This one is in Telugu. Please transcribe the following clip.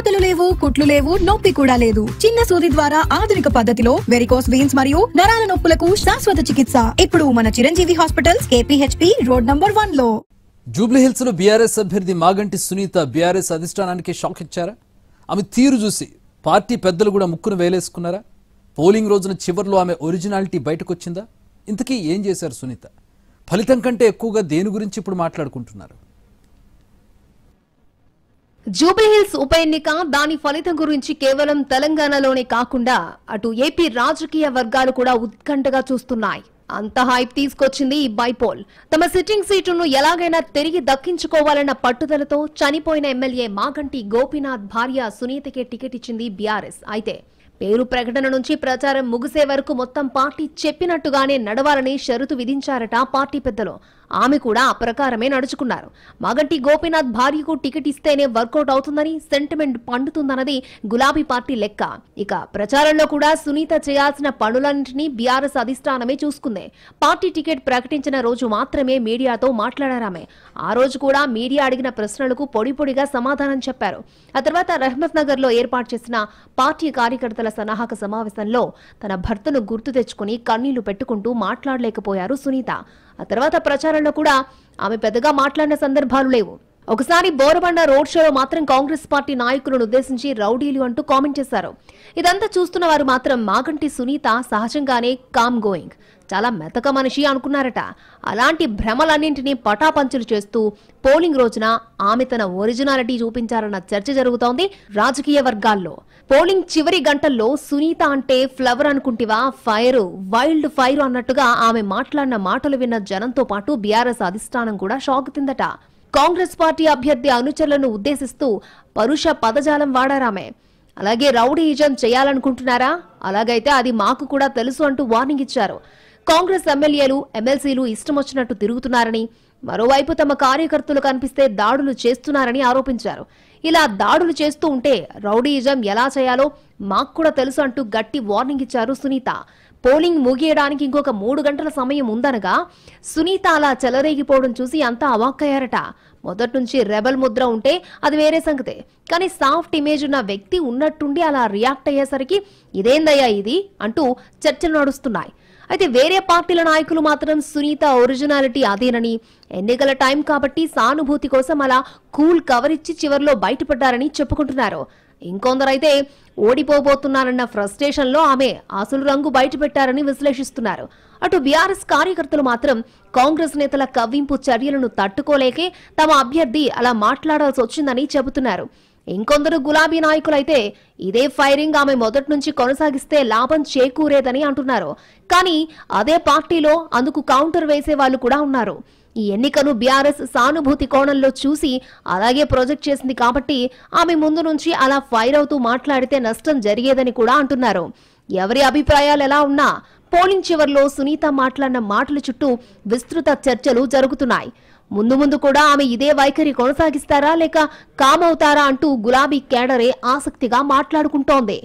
వాతలు లేవు, కుట్లు లేవు, నొప్పి కూడా లేదు. చిన్న సూది ద్వారా ఆధునిక పద్ధతిలో వెరికోస్ వెయిన్స్ మరియు నరాల నొప్పులకు శాశ్వత చికిత్స. ఇప్పుడు మన Chiranjeevi hospitals, KPHP road number 1 లో. జూబ్లీహిల్స్ లో బీఆర్ఎస్ అభ్యర్థి మాగంటి సునీత బీఆర్ఎస్ అధిష్టానానికి షాక్ ఇచ్చారా? ఆమె తీరు చూసి పార్టీ పెద్దలు కూడా ముక్కును వేలేసుకున్నారా? పోలింగ్ రోజున చివర్లో ఆమె ఒరిజినాలిటీ బయటకొచ్చిందా? ఇంతకీ ఏం చేశారు సునీత? ఫలితం కంటే ఎక్కువగా దేని గురించి ఇప్పుడు మాట్లాడుకుంటున్నారు? జూబ్లీహిల్స్ ఉప ఎన్నిక, దాని ఫలితం గురించి కేవలం తెలంగాణలోనే కాకుండా అటు ఏపీ రాజకీయ వర్గాలు కూడా ఉత్కంఠగా చూస్తున్నాయి. అంత హైప్ తీసుకొచ్చింది ఈ బైపోల్. తమ సిట్టింగ్ సీటును ఎలాగైనా తిరిగి దక్కించుకోవాలన్న పట్టుదలతో చనిపోయిన ఎమ్మెల్యే మాగంటి గోపీనాథ్ భార్య సునీతకే టికెట్ ఇచ్చింది బీఆర్ఎస్. అయితే పేరు ప్రకటన నుంచి ప్రచారం ముగిసే వరకు మొత్తం పార్టీ చెప్పినట్టుగానే నడవాలని షరతు విధించారట పార్టీ పెద్దలు. ఆమె కూడా ఆ ప్రకారమే నడుచుకున్నారు. మాగంటి గోపీనాథ్ భార్యకు టికెట్ ఇస్తేనే వర్కౌట్ అవుతుందని, సెంటిమెంట్ పండుతుందన్నది గులాబీ పార్టీ లెక్క. ఇక ప్రచారంలో కూడా సునీత చేయాల్సిన పనులన్నింటినీ బీఆర్ఎస్ అధిష్టానమే చూసుకుంది. పార్టీ టికెట్ ప్రకటించిన రోజు మాత్రమే మీడియాతో మాట్లాడారామె. ఆ రోజు కూడా మీడియా అడిగిన ప్రశ్నలకు పొడిపొడిగా సమాధానం చెప్పారు. ఆ తర్వాత రహమత్ నగర్ లో ఏర్పాటు చేసిన పార్టీ కార్యకర్తల సన్నాహక సమావేశంలో తన భర్తను గుర్తు తెచ్చుకుని కన్నీళ్లు పెట్టుకుంటూ మాట్లాడలేకపోయారు సునీత. ఆ తర్వాత ప్రచారంలో కూడా ఆమె పెద్దగా మాట్లాడిన సందర్భాలు లేవు. ఒకసారి బోరబండ రోడ్ షోలో మాత్రం కాంగ్రెస్ పార్టీ నాయకులను ఉద్దేశించి రౌడీలు అంటూ కామెంట్ చేశారు. ఇదంతా చూస్తున్న వారు మాత్రం మాగంటి సునీత సహజంగానే కామ్ గోయింగ్, చాలా మెతక మనిషి అనుకున్నారట. అలాంటి భ్రమలన్నింటినీ పటాపంచులు చేస్తూ పోలింగ్ రోజున ఆమె తన ఒరిజినాలిటీ చూపించారన్న చర్చ జరుగుతోంది రాజకీయ వర్గాల్లో. పోలింగ్ చివరి గంటల్లో సునీత అంటే ఫ్లవర్ అనుకుంటివా, ఫైర్, వైల్డ్ ఫైర్ అన్నట్టుగా ఆమె మాట్లాడిన మాటలు విన్న జనంతో పాటు బీఆర్ఎస్ అధిష్టానం కూడా షాక్ తిందట. కాంగ్రెస్ పార్టీ అభ్యర్థి అనుచరులను ఉద్దేశిస్తూ పరుష పదజాలం వాడారామె. అలాగే రౌడీయిజం చేయాలనుకుంటున్నారా? అలాగైతే అది మాకు కూడా తెలుసు అంటూ వార్నింగ్ ఇచ్చారు. కాంగ్రెస్ ఎమ్మెల్యేలు, ఎమ్మెల్సీలు ఇష్టమొచ్చినట్టు తిరుగుతున్నారని, మరోవైపు తమ కార్యకర్తలు కనిపిస్తే దాడులు చేస్తున్నారని ఆరోపించారు. ఇలా దాడులు చేస్తూ ఉంటే రౌడీయిజం ఎలా చేయాలో మాకు కూడా తెలుసు అంటూ గట్టి వార్నింగ్ ఇచ్చారు సునీత. పోలింగ్ ముగియడానికి ఇంకొక 3 గంటల సమయం ఉందనగా సునీత అలా చెలరేగిపోవడం చూసి అంతా అవాక్కయ్యారట. మొదటి నుంచి రెబల్ ముద్ర ఉంటే అది వేరే సంగతే, కానీ సాఫ్ట్ ఇమేజ్ ఉన్న వ్యక్తి ఉన్నట్టుండి అలా రియాక్ట్ అయ్యేసరికి ఇదేందయ్యా ఇది అంటూ చర్చలు నడుస్తున్నాయి. అయితే వేరే పార్టీల నాయకులు మాత్రం సునీత ఒరిజినాలిటీ అదేనని, ఎన్నికల టైం కాబట్టి సానుభూతి కోసం అలా కూల్ కవర్ ఇచ్చి చివర్లో బయటపడ్డారని చెప్పుకుంటున్నారు. ఇంకొందరైతే ఓడిపోబోతున్నారన్న ఫ్రస్ట్రేషన్ లో ఆమె అసలు రంగు బయటపెట్టారని విశ్లేషిస్తున్నారు. అటు బీఆర్ఎస్ కార్యకర్తలు మాత్రం కాంగ్రెస్ నేతల కవ్వింపు చర్యలను తట్టుకోలేకే తమ అభ్యర్థి అలా మాట్లాడాల్సి వచ్చిందని చెబుతున్నారు. ఇంకొందరు గులాబీ నాయకులైతే ఇదే ఫైరింగ్ ఆమె మొదటి నుంచి కొనసాగిస్తే లాభం చేకూరేదని అంటున్నారు. కానీ అదే పార్టీలో అందుకు కౌంటర్ వేసే వాళ్ళు కూడా ఉన్నారు. ఈ ఎన్నికను బీఆర్ఎస్ సానుభూతి కోణంలో చూసి అలాగే ప్రొజెక్ట్ చేసింది కాబట్టి ఆమె ముందు నుంచి అలా ఫైర్ అవుతూ మాట్లాడితే నష్టం జరిగేదని కూడా అంటున్నారు. ఎవరి అభిప్రాయాలు ఎలా ఉన్నా పోలింగ్ చివర్లో సునీత మాట్లాడిన మాటల చుట్టూ విస్తృత చర్చలు జరుగుతున్నాయి. ముందు ముందు కూడా ఆమె ఇదే వైఖరి కొనసాగిస్తారా లేక కామవుతారా అంటూ గులాబీ కేడరే ఆసక్తిగా మాట్లాడుకుంటోంది.